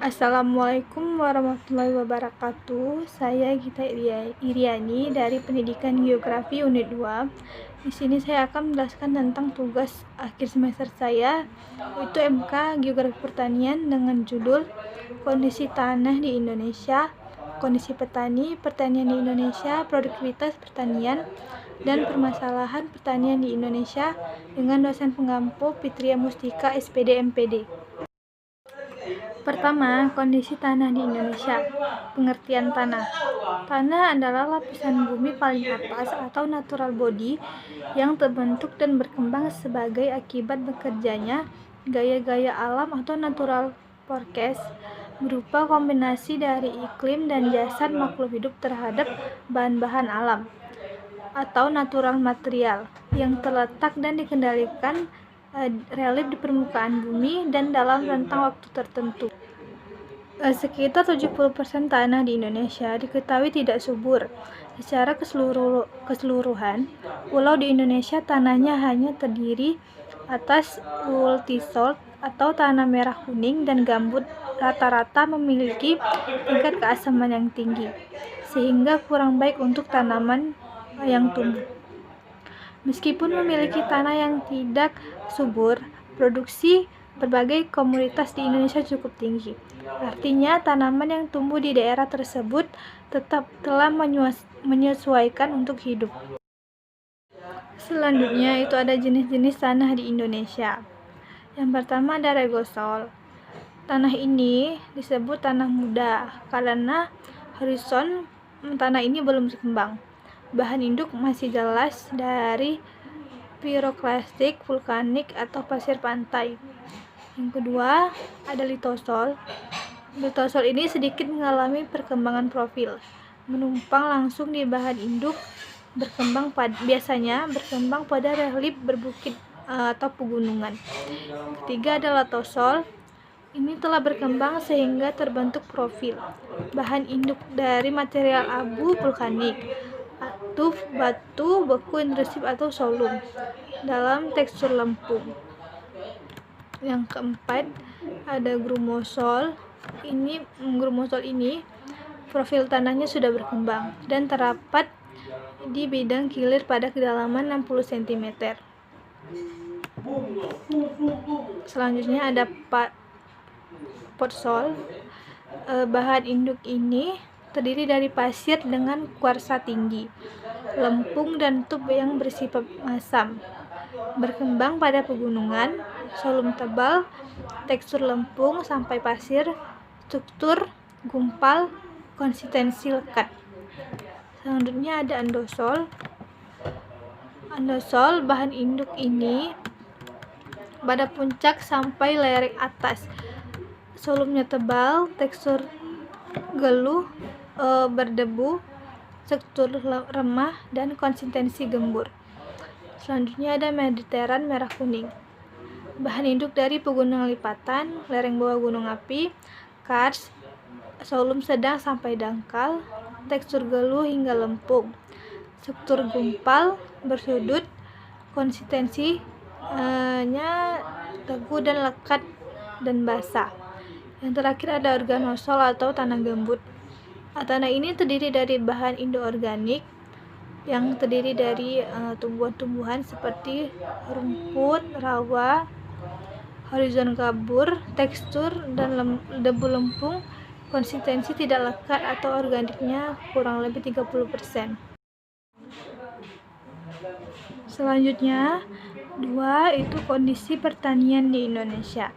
Assalamualaikum warahmatullahi wabarakatuh. Saya Gita Iriani dari Pendidikan Geografi Unit 2. Di sini saya akan menjelaskan tentang tugas akhir semester saya, yaitu MK Geografi Pertanian dengan judul Kondisi Tanah di Indonesia, Kondisi Petani, Pertanian di Indonesia, Produktivitas Pertanian, dan Permasalahan Pertanian di Indonesia dengan dosen pengampu Fitria Mustika, SPD MPD. Pertama, kondisi tanah di Indonesia. Pengertian tanah. Tanah adalah lapisan bumi paling atas atau natural body yang terbentuk dan berkembang sebagai akibat bekerjanya gaya-gaya alam atau natural forecast berupa kombinasi dari iklim dan jasad makhluk hidup terhadap bahan-bahan alam atau natural material yang terletak dan dikendalikan relief di permukaan bumi dan dalam rentang waktu tertentu. Sekitar 70% tanah di Indonesia diketahui tidak subur. Secara keseluruhan, pulau di Indonesia tanahnya hanya terdiri atas multisalt atau tanah merah kuning dan gambut rata-rata memiliki tingkat keasaman yang tinggi, sehingga kurang baik untuk tanaman yang tumbuh. Meskipun memiliki tanah yang tidak subur, produksi berbagai komoditas di Indonesia cukup tinggi. Artinya, tanaman yang tumbuh di daerah tersebut tetap telah menyesuaikan untuk hidup. Selanjutnya, itu ada jenis-jenis tanah di Indonesia. Yang pertama ada regosol. Tanah ini disebut tanah muda karena horizon tanah ini belum berkembang. Bahan induk masih jelas dari piroklastik, vulkanik, atau pasir pantai. Yang kedua, ada litosol. Litosol ini sedikit mengalami perkembangan profil, menumpang langsung di bahan induk, biasanya berkembang pada relief berbukit atau pegunungan. Ketiga, ada latosol. Ini telah berkembang sehingga terbentuk profil, bahan induk dari material abu vulkanik, tuf, batu, beku intrusif atau solum dalam tekstur lempung. Yang keempat ada grumosol. Grumosol ini profil tanahnya sudah berkembang dan terdapat di bidang kilir pada kedalaman 60 cm. Selanjutnya ada potsol. Bahan induk ini terdiri dari pasir dengan kuarsa tinggi, lempung dan tub yang bersifat masam. Berkembang pada pegunungan, solum tebal, tekstur lempung sampai pasir, struktur gumpal, konsistensi lekat. Selanjutnya ada andosol. Andosol, bahan induk ini pada puncak sampai lereng atas. Solumnya tebal, tekstur geluh, berdebu, struktur remah, dan konsistensi gembur. Selanjutnya ada Mediteran merah kuning. Bahan induk dari pegunungan lipatan, lereng bawah gunung api, kars, solum sedang sampai dangkal, tekstur geluh hingga lempung, struktur gumpal, bersudut, konsistensinya teguh dan lekat dan basah. Yang terakhir ada organosol atau tanah gembut. Tanah ini terdiri dari bahan inorganik yang terdiri dari tumbuhan-tumbuhan seperti rumput, rawa, horizon kabur, tekstur dan debu lempung, konsistensi tidak lekat atau organiknya kurang lebih 30%. Selanjutnya, 2 itu kondisi pertanian di Indonesia.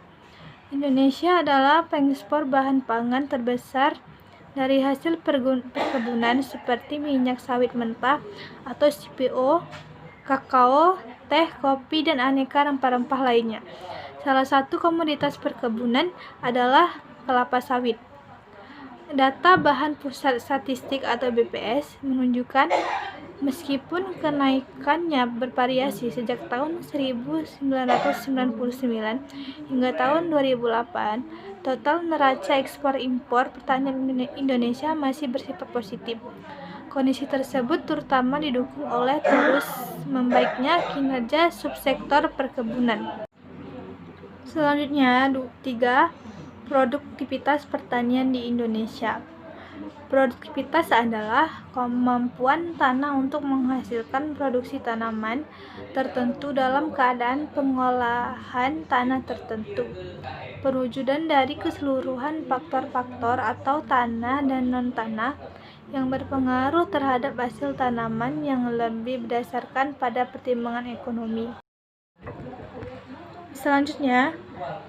Indonesia adalah pengekspor bahan pangan terbesar dari hasil perkebunan seperti minyak sawit mentah atau CPO, kakao, teh, kopi, dan aneka rempah-rempah lainnya. Salah satu komoditas perkebunan adalah kelapa sawit. Data Bahan Pusat Statistik atau BPS menunjukkan meskipun kenaikannya bervariasi sejak tahun 1999 hingga tahun 2008, total neraca ekspor-impor pertanian Indonesia masih bersifat positif. Kondisi tersebut terutama didukung oleh terus membaiknya kinerja subsektor perkebunan. Selanjutnya, 3. Produktivitas pertanian di Indonesia. Produktivitas adalah kemampuan tanah untuk menghasilkan produksi tanaman tertentu dalam keadaan pengolahan tanah tertentu. Perwujudan dari keseluruhan faktor-faktor atau tanah dan non-tanah yang berpengaruh terhadap hasil tanaman yang lebih berdasarkan pada pertimbangan ekonomi. Selanjutnya,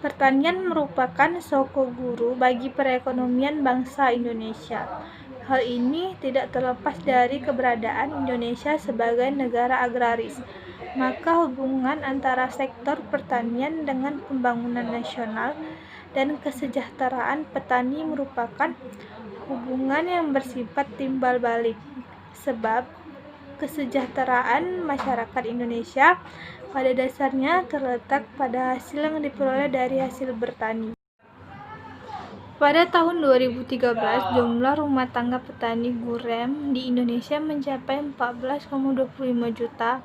pertanian merupakan sokoguru bagi perekonomian bangsa Indonesia. Hal ini tidak terlepas dari keberadaan Indonesia sebagai negara agraris. Maka hubungan antara sektor pertanian dengan pembangunan nasional dan kesejahteraan petani merupakan hubungan yang bersifat timbal balik. Sebab kesejahteraan masyarakat Indonesia pada dasarnya terletak pada hasil yang diperoleh dari hasil bertani. Pada tahun 2013, jumlah rumah tangga petani gurem di Indonesia mencapai 14,25 juta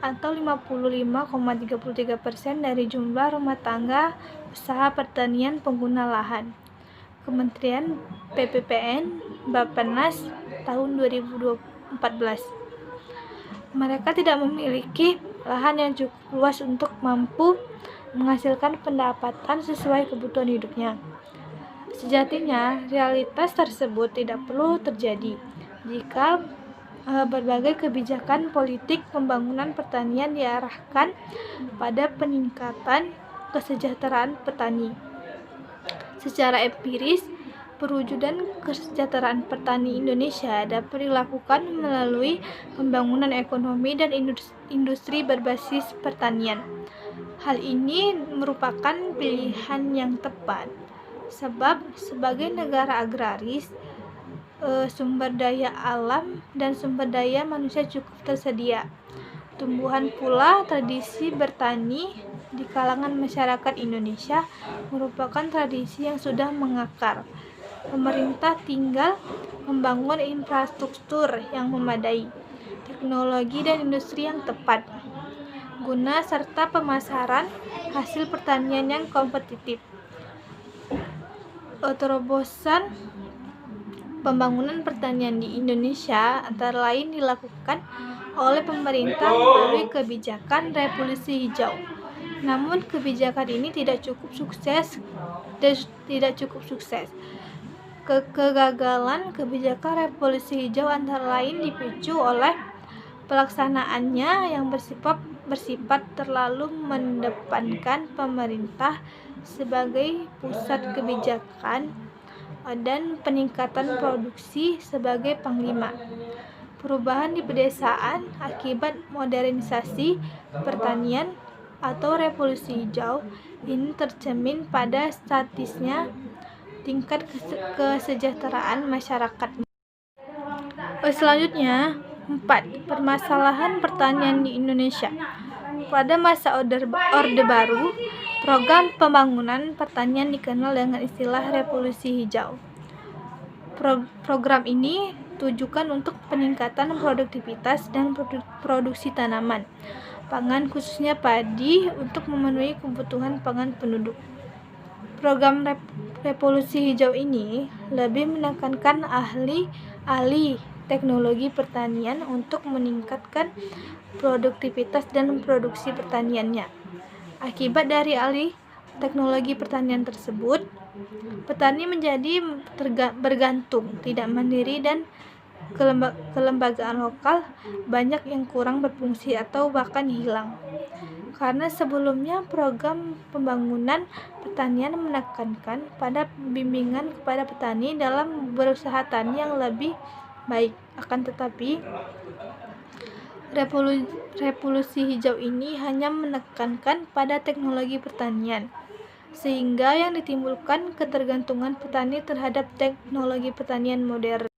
atau 55,33% dari jumlah rumah tangga usaha pertanian pengguna lahan. Kementerian PPPN Bappenas tahun 2014. Mereka tidak memiliki lahan yang cukup luas untuk mampu menghasilkan pendapatan sesuai kebutuhan hidupnya. Sejatinya, realitas tersebut tidak perlu terjadi jika berbagai kebijakan politik pembangunan pertanian diarahkan pada peningkatan kesejahteraan petani. Secara empiris, perwujudan kesejahteraan petani Indonesia dapat dilakukan melalui pembangunan ekonomi dan industri berbasis pertanian. Hal ini merupakan pilihan yang tepat, sebab sebagai negara agraris, sumber daya alam dan sumber daya manusia cukup tersedia. Tumbuhan pula tradisi bertani di kalangan masyarakat Indonesia merupakan tradisi yang sudah mengakar. Pemerintah tinggal membangun infrastruktur yang memadai, teknologi dan industri yang tepat, guna serta pemasaran hasil pertanian yang kompetitif. Terobosan pembangunan pertanian di Indonesia antara lain dilakukan oleh pemerintah melalui kebijakan revolusi hijau. Namun kebijakan ini tidak cukup sukses. Kegagalan kebijakan revolusi hijau antara lain dipicu oleh pelaksanaannya yang bersifat terlalu mendepankan pemerintah sebagai pusat kebijakan dan peningkatan produksi sebagai panglima. Perubahan di pedesaan akibat modernisasi pertanian atau revolusi hijau ini tercermin pada statisnya tingkat kesejahteraan masyarakat. Selanjutnya, 4. Permasalahan pertanian di Indonesia. Pada masa Orde Baru, program pembangunan pertanian dikenal dengan istilah revolusi hijau. Program ini tujukan untuk peningkatan produktivitas dan produksi tanaman pangan khususnya padi untuk memenuhi kebutuhan pangan penduduk. Program revolusi hijau ini lebih menekankan ahli teknologi pertanian untuk meningkatkan produktivitas dan produksi pertaniannya. Akibat dari alih teknologi pertanian tersebut, petani menjadi bergantung, tidak mandiri, dan kelembagaan lokal banyak yang kurang berfungsi atau bahkan hilang. Karena sebelumnya program pembangunan pertanian menekankan pada bimbingan kepada petani dalam berusaha tani yang lebih baik. Akan tetapi, revolusi hijau ini hanya menekankan pada teknologi pertanian, sehingga yang ditimbulkan ketergantungan petani terhadap teknologi pertanian modern.